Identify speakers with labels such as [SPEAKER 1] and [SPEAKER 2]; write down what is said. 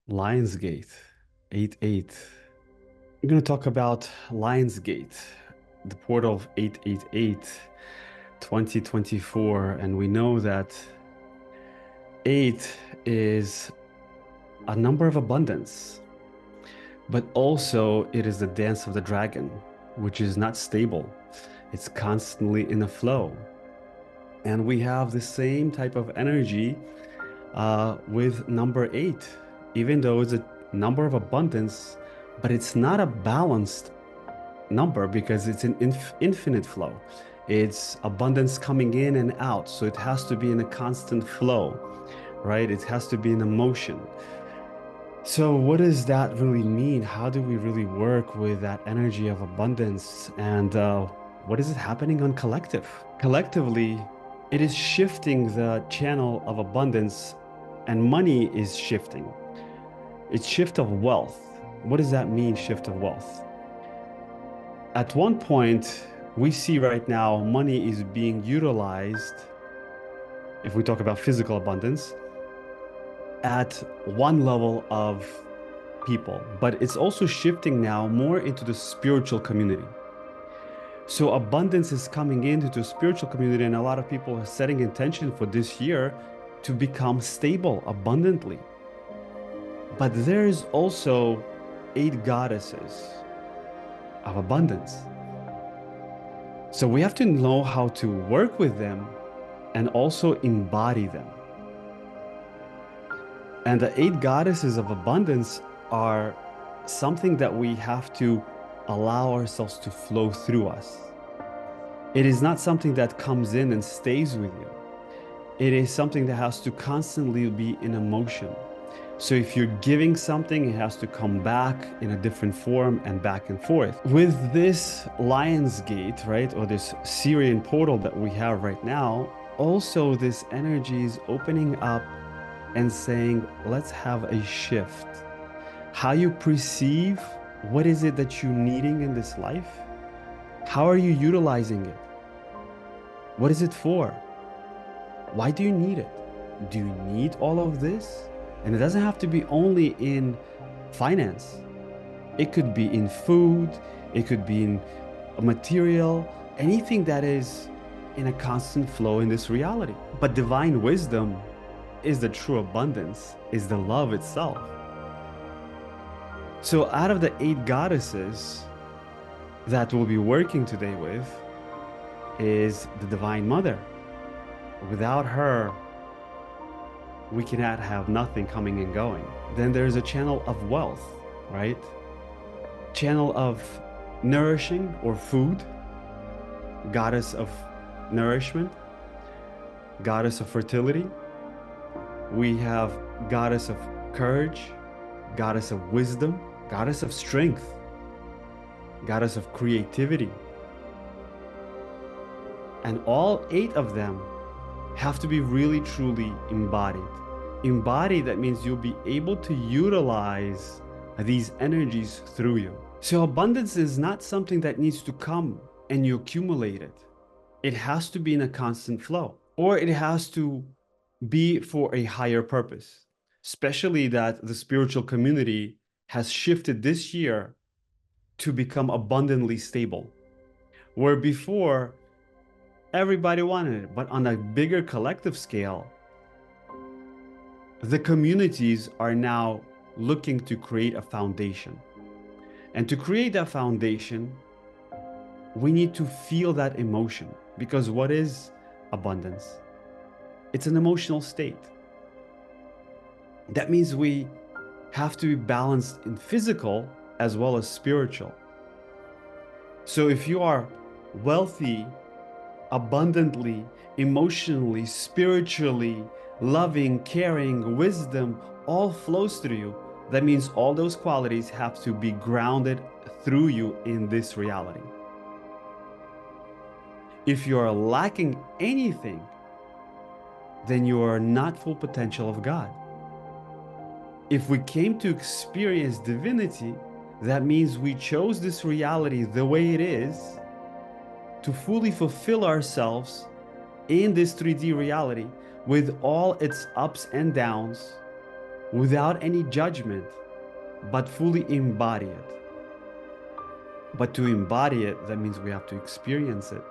[SPEAKER 1] Lionsgate 88. I'm going to talk about Lionsgate, the portal of 888, 2024. And we know that 8 is a number of abundance, but also it is the dance of the dragon, which is not stable. It's constantly in a flow. And we have the same type of energy with number 8, even though it's a number of abundance, but it's not a balanced number because it's an infinite flow. It's abundance coming in and out, so it has to be in a constant flow, right? It has to be in a motion. So what does that really mean? How do we really work with that energy of abundance? And what is it happening on collective? Collectively, it is shifting the channel of abundance, and money is shifting. It's shift of wealth. What does that mean, shift of wealth? At one point, we see right now money is being utilized, if we talk about physical abundance, at one level of people, but it's also shifting now more into the spiritual community. So abundance is coming into the spiritual community, and a lot of people are setting intention for this year to become stable abundantly. But there's also 8 goddesses of abundance. So we have to know how to work with them and also embody them. And the 8 goddesses of abundance are something that we have to allow ourselves to flow through us. It is not something that comes in and stays with you. It is something that has to constantly be in emotion. So if you're giving something, it has to come back in a different form and back and forth. With this Lionsgate, right, or this Sirian portal that we have right now, also this energy is opening up and saying, let's have a shift. How you perceive, what is it that you're needing in this life? How are you utilizing it? What is it for? Why do you need it? Do you need all of this? And it doesn't have to be only in finance. It could be in food, it could be in a material, anything that is in a constant flow in this reality. But divine wisdom is the true abundance, is the love itself. So out of the 8 goddesses that we'll be working today with is the Divine Mother. Without her, we cannot have nothing coming and going. Then there's a channel of wealth, right? Channel of nourishing or food, goddess of nourishment, goddess of fertility. We have goddess of courage, goddess of wisdom, goddess of strength, goddess of creativity. And all 8 of them have to be really truly embodied. Embodied, that means you'll be able to utilize these energies through you. So abundance is not something that needs to come and you accumulate it. It has to be in a constant flow, or it has to be for a higher purpose, especially that the spiritual community has shifted this year to become abundantly stable, where before everybody wanted it, but on a bigger collective scale, the communities are now looking to create a foundation. And to create that foundation, we need to feel that emotion, because what is abundance? It's an emotional state. That means we have to be balanced in physical as well as spiritual. So if you are wealthy, abundantly, emotionally, spiritually, loving, caring, wisdom, all flows through you, that means all those qualities have to be grounded through you in this reality. If you are lacking anything, then you are not full potential of God. If we came to experience divinity, that means we chose this reality the way it is to fully fulfill ourselves in this 3D reality with all its ups and downs, without any judgment, but fully embody it. But to embody it, that means we have to experience it.